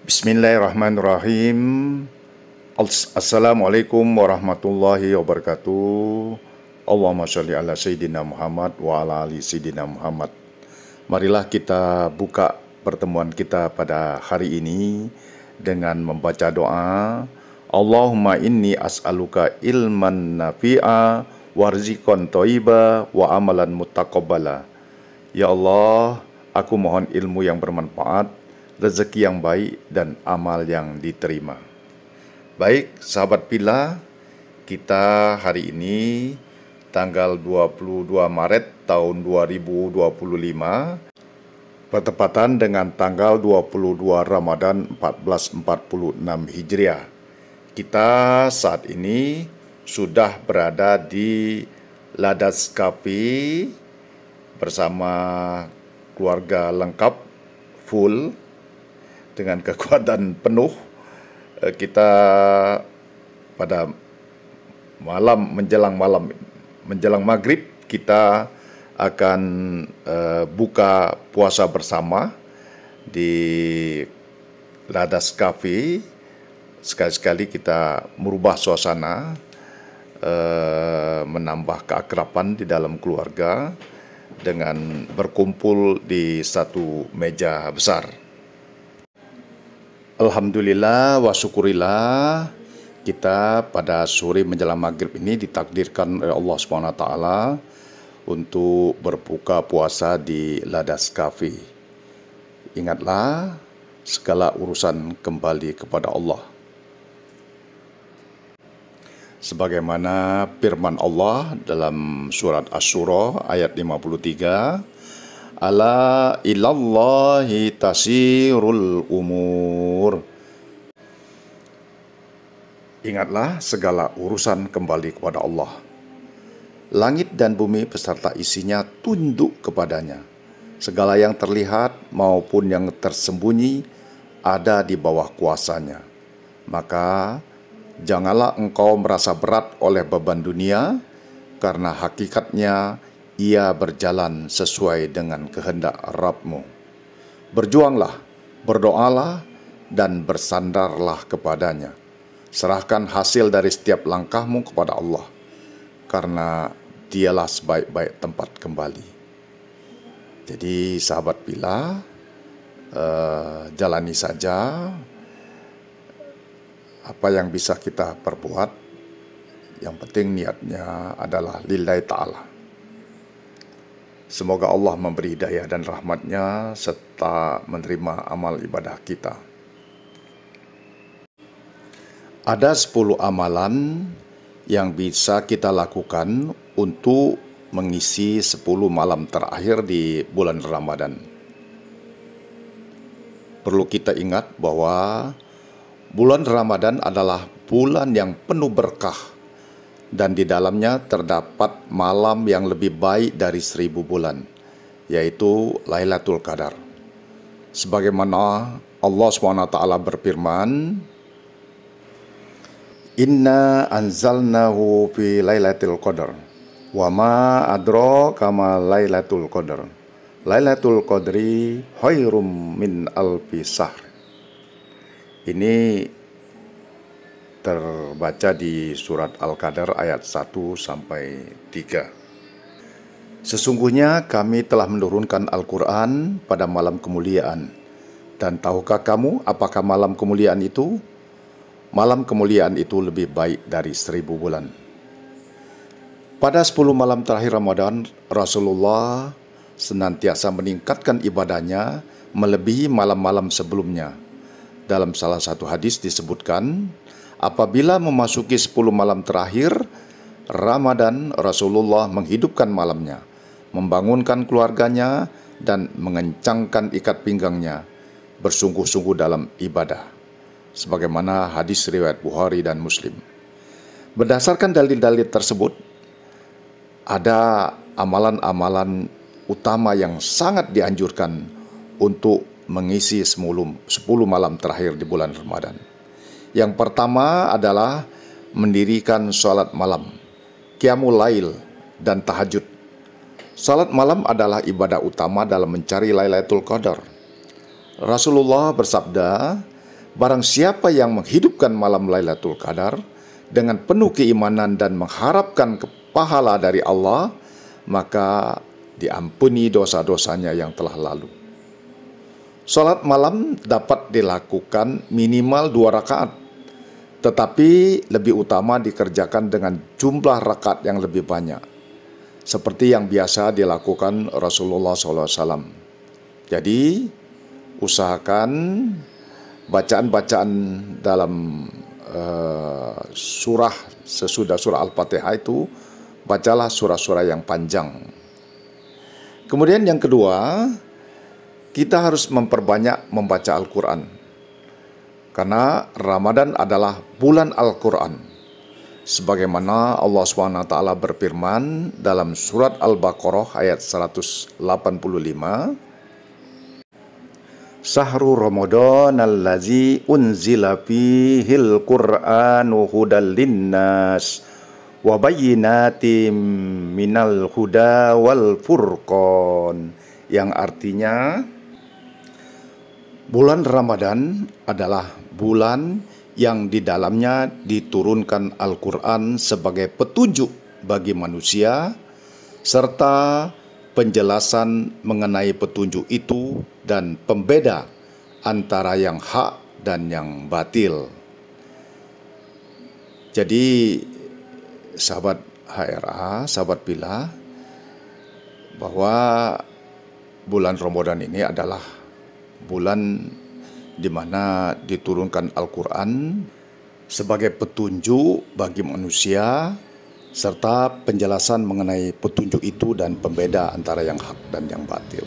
Bismillahirrahmanirrahim. Assalamualaikum warahmatullahi wabarakatuh. Allahumma sholli ala Sayyidina Muhammad wa ala ali Sayyidina Muhammad. Marilah kita buka pertemuan kita pada hari ini dengan membaca doa. Allahumma inni as'aluka ilman nafi'a warziqan thayyiba wa amalan muttaqabbala. Ya Allah, aku mohon ilmu yang bermanfaat, rezeki yang baik, dan amal yang diterima. Baik, sahabat Pila, kita hari ini tanggal 22 Maret tahun 2025 bertepatan dengan tanggal 22 Ramadan 1446 Hijriah. Kita saat ini sudah berada di Ladas Cafe bersama keluarga lengkap, full, dengan kekuatan penuh. Kita pada menjelang maghrib kita akan buka puasa bersama di Ladas Cafe. Sekali-sekali kita merubah suasana, menambah keakraban di dalam keluarga dengan berkumpul di satu meja besar. Alhamdulillah wa syukurillah, kita pada sore menjelang maghrib ini ditakdirkan oleh Allah SWT untuk berbuka puasa di Ladas Cafe. Ingatlah, segala urusan kembali kepada Allah. Sebagaimana firman Allah dalam surat Asy-Syura ayat 53, Ala ilallahi tasirul umur. Ingatlah, segala urusan kembali kepada Allah. Langit dan bumi beserta isinya tunduk kepadanya. Segala yang terlihat maupun yang tersembunyi ada di bawah kuasanya. Maka janganlah engkau merasa berat oleh beban dunia, karena hakikatnya ia berjalan sesuai dengan kehendak Rabb-Mu. Berjuanglah, berdoalah, dan bersandarlah kepadanya. Serahkan hasil dari setiap langkahmu kepada Allah, karena dialah sebaik-baik tempat kembali. Jadi sahabat Pila, jalani saja apa yang bisa kita perbuat. Yang penting niatnya adalah lillahi ta'ala. Semoga Allah memberi hidayah dan rahmat-Nya serta menerima amal ibadah kita. Ada 10 amalan yang bisa kita lakukan untuk mengisi 10 malam terakhir di bulan Ramadan. Perlu kita ingat bahwa bulan Ramadan adalah bulan yang penuh berkah, dan di dalamnya terdapat malam yang lebih baik dari 1000 bulan, yaitu Lailatul Qadar. Sebagaimana Allah SWT berfirman, Inna anzalnahu fi Lailatul Qadar, wa ma adraka ma Lailatul Qadar. Lailatul Qadri khairum min alfi syahr. Ini terbaca di surat Al-Qadar ayat 1-3. Sesungguhnya kami telah menurunkan Al-Quran pada malam kemuliaan. Dan tahukah kamu apakah malam kemuliaan itu? Malam kemuliaan itu lebih baik dari 1000 bulan. Pada 10 malam terakhir Ramadan, Rasulullah senantiasa meningkatkan ibadahnya melebihi malam-malam sebelumnya. Dalam salah satu hadis disebutkan, apabila memasuki 10 malam terakhir Ramadan, Rasulullah menghidupkan malamnya, membangunkan keluarganya, dan mengencangkan ikat pinggangnya, bersungguh-sungguh dalam ibadah. Sebagaimana hadis riwayat Bukhari dan Muslim. Berdasarkan dalil-dalil tersebut, ada amalan-amalan utama yang sangat dianjurkan untuk mengisi 10 malam terakhir di bulan Ramadan. Yang pertama adalah mendirikan sholat malam, qiyamul lail, dan tahajud. Sholat malam adalah ibadah utama dalam mencari Lailatul Qadar. Rasulullah bersabda, Barang siapa yang menghidupkan malam Lailatul Qadar dengan penuh keimanan dan mengharapkan pahala dari Allah, maka diampuni dosa-dosanya yang telah lalu. Salat malam dapat dilakukan minimal 2 rakaat, tetapi lebih utama dikerjakan dengan jumlah rakaat yang lebih banyak, seperti yang biasa dilakukan Rasulullah SAW. Jadi, usahakan bacaan-bacaan dalam surah sesudah surah Al-Fatihah itu, bacalah surah-surah yang panjang. Kemudian yang kedua, kita harus memperbanyak membaca Al-Quran, karena Ramadan adalah bulan Al-Quran. Sebagaimana Allah SWT berfirman dalam surat Al-Baqarah ayat 185, Sahru Ramadan allazi unzila fihil Qur'anu hudal linnas wa bayyinatim minal huda wal furqan, yang artinya bulan Ramadan adalah bulan yang di dalamnya diturunkan Al-Quran sebagai petunjuk bagi manusia, serta penjelasan mengenai petunjuk itu dan pembeda antara yang hak dan yang batil. Jadi sahabat HRA, sahabat Bila, bahwa bulan Ramadan ini adalah bulan di mana diturunkan Al-Quran sebagai petunjuk bagi manusia, serta penjelasan mengenai petunjuk itu dan pembeda antara yang hak dan yang batil.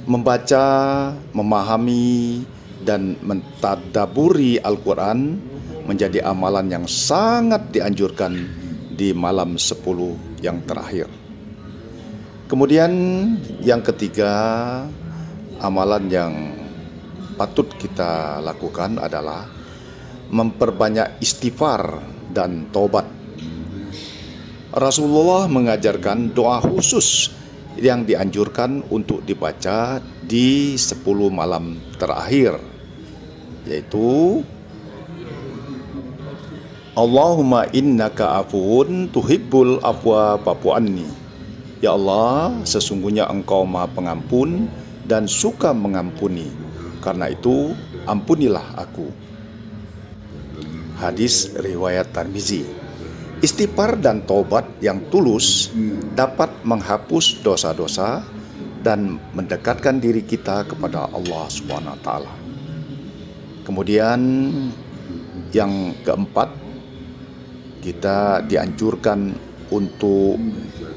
Membaca, memahami, dan mentadaburi Al-Quran menjadi amalan yang sangat dianjurkan di malam 10 yang terakhir. Kemudian yang ketiga, amalan yang patut kita lakukan adalah memperbanyak istighfar dan taubat. Rasulullah mengajarkan doa khusus yang dianjurkan untuk dibaca di 10 malam terakhir, yaitu Allahumma innaka afuwun tuhibbul afwa fa'fu anni. Ya Allah, sesungguhnya Engkau Maha Pengampun dan suka mengampuni, karena itu ampunilah aku. Hadis riwayat Tirmizi. Istighfar dan taubat yang tulus dapat menghapus dosa-dosa dan mendekatkan diri kita kepada Allah SWT. Kemudian yang keempat, kita dianjurkan untuk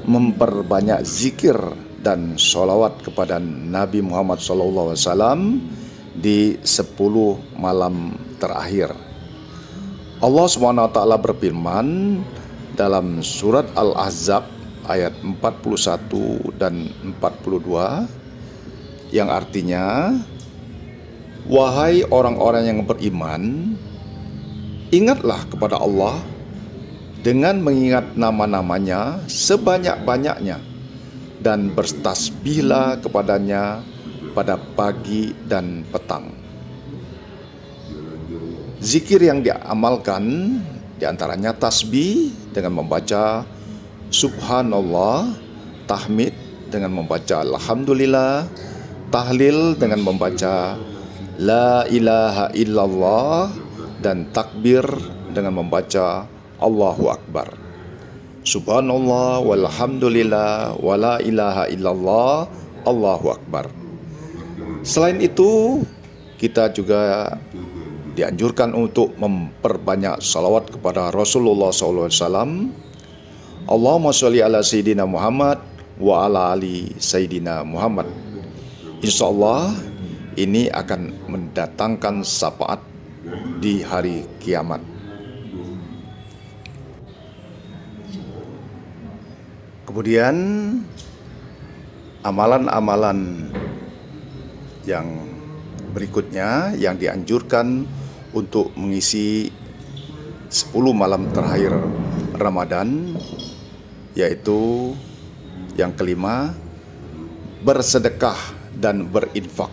memperbanyak zikir dan sholawat kepada Nabi Muhammad SAW di 10 malam terakhir. Allah SWT berfirman dalam surat Al-Ahzab ayat 41 dan 42, yang artinya, wahai orang-orang yang beriman, ingatlah kepada Allah dengan mengingat nama-namanya sebanyak-banyaknya, dan bertasbihlah kepadanya pada pagi dan petang. Zikir yang diamalkan diantaranya tasbih dengan membaca Subhanallah, tahmid dengan membaca Alhamdulillah, tahlil dengan membaca La ilaha illallah, dan takbir dengan membaca Allahu Akbar. Subhanallah walhamdulillah wala ilaha illallah, Allahu Akbar. Selain itu, kita juga dianjurkan untuk memperbanyak salawat kepada Rasulullah SAW. Allahumma sholli ala Sayyidina Muhammad wa ala ali Sayyidina Muhammad. Insya Allah ini akan mendatangkan syafaat di hari kiamat. Kemudian amalan-amalan yang berikutnya yang dianjurkan untuk mengisi 10 malam terakhir Ramadan, yaitu yang kelima, bersedekah dan berinfak.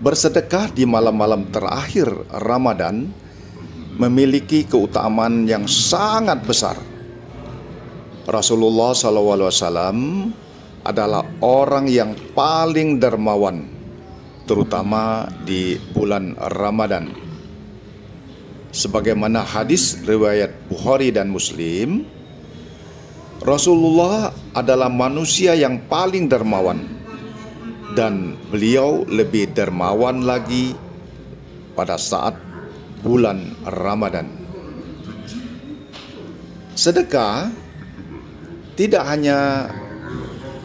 Bersedekah di malam-malam terakhir Ramadan memiliki keutamaan yang sangat besar. Rasulullah SAW adalah orang yang paling dermawan, terutama di bulan Ramadan. Sebagaimana hadis riwayat Bukhari dan Muslim, Rasulullah adalah manusia yang paling dermawan, dan beliau lebih dermawan lagi pada saat bulan Ramadan. Sedekah tidak hanya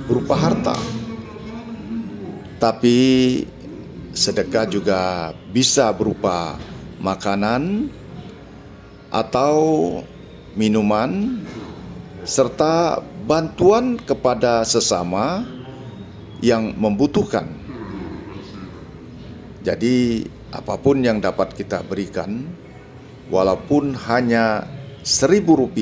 berupa harta, tapi sedekah juga bisa berupa makanan atau minuman, serta bantuan kepada sesama yang membutuhkan. Jadi apapun yang dapat kita berikan, walaupun hanya Rp1.000,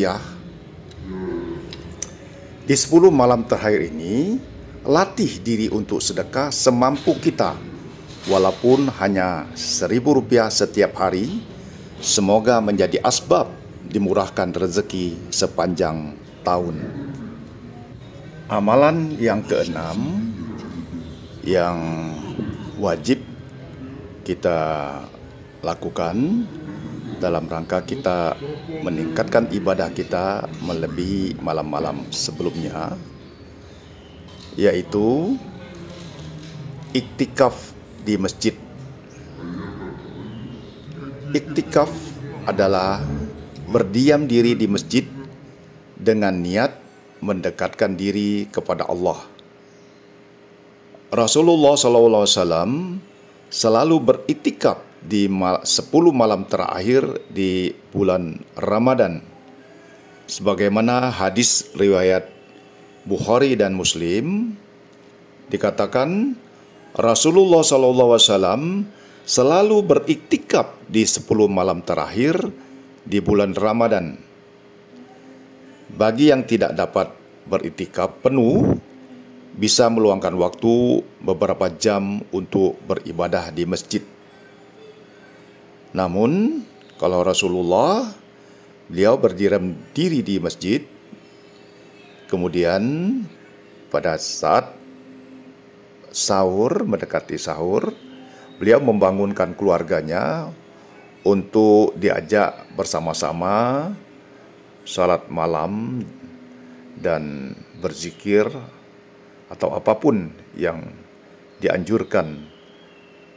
di 10 malam terakhir ini, latih diri untuk sedekah semampu kita, walaupun hanya Rp1.000 setiap hari. Semoga menjadi asbab dimurahkan rezeki sepanjang tahun. Amalan yang keenam yang wajib kita lakukan dalam rangka kita meningkatkan ibadah kita melebihi malam-malam sebelumnya, yaitu iktikaf di masjid. Iktikaf adalah berdiam diri di masjid dengan niat mendekatkan diri kepada Allah. Rasulullah SAW selalu beriktikaf di 10 malam terakhir di bulan Ramadan. Sebagaimana hadis riwayat Bukhari dan Muslim, dikatakan Rasulullah SAW selalu beriktikaf di 10 malam terakhir di bulan Ramadan. Bagi yang tidak dapat beriktikaf penuh, bisa meluangkan waktu beberapa jam untuk beribadah di masjid. Namun, kalau Rasulullah, beliau berdiam diri di masjid, kemudian pada saat sahur, mendekati sahur, beliau membangunkan keluarganya untuk diajak bersama-sama salat malam dan berzikir atau apapun yang dianjurkan.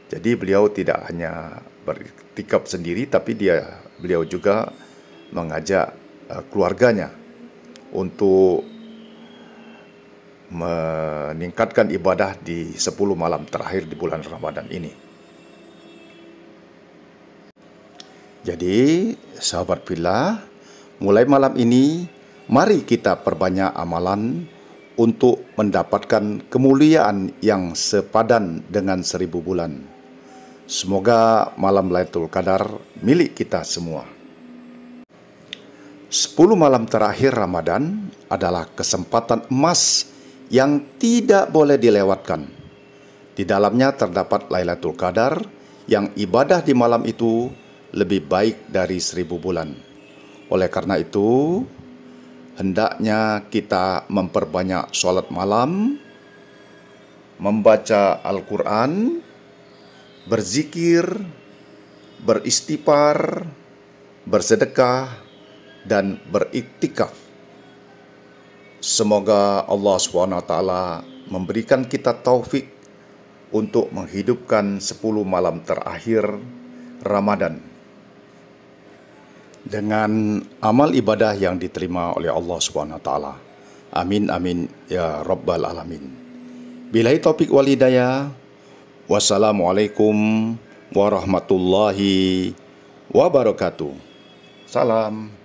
Jadi beliau tidak hanya beriktikaf sendiri, tapi beliau juga mengajak keluarganya untuk meningkatkan ibadah di 10 malam terakhir di bulan Ramadan ini. Jadi, sahabat fillah, mulai malam ini mari kita perbanyak amalan untuk mendapatkan kemuliaan yang sepadan dengan 1000 bulan. Semoga malam Lailatul Qadar milik kita semua. 10 malam terakhir Ramadan adalah kesempatan emas yang tidak boleh dilewatkan. Di dalamnya terdapat Lailatul Qadar yang ibadah di malam itu lebih baik dari 1000 bulan. Oleh karena itu, hendaknya kita memperbanyak sholat malam, membaca Al-Quran, berzikir, beristighfar, bersedekah, dan beriktikaf. Semoga Allah SWT memberikan kita taufik untuk menghidupkan 10 malam terakhir Ramadan dengan amal ibadah yang diterima oleh Allah SWT. Amin amin ya rabbal alamin. Billahi taufik wal hidayah. Wassalamualaikum warahmatullahi wabarakatuh. Salam.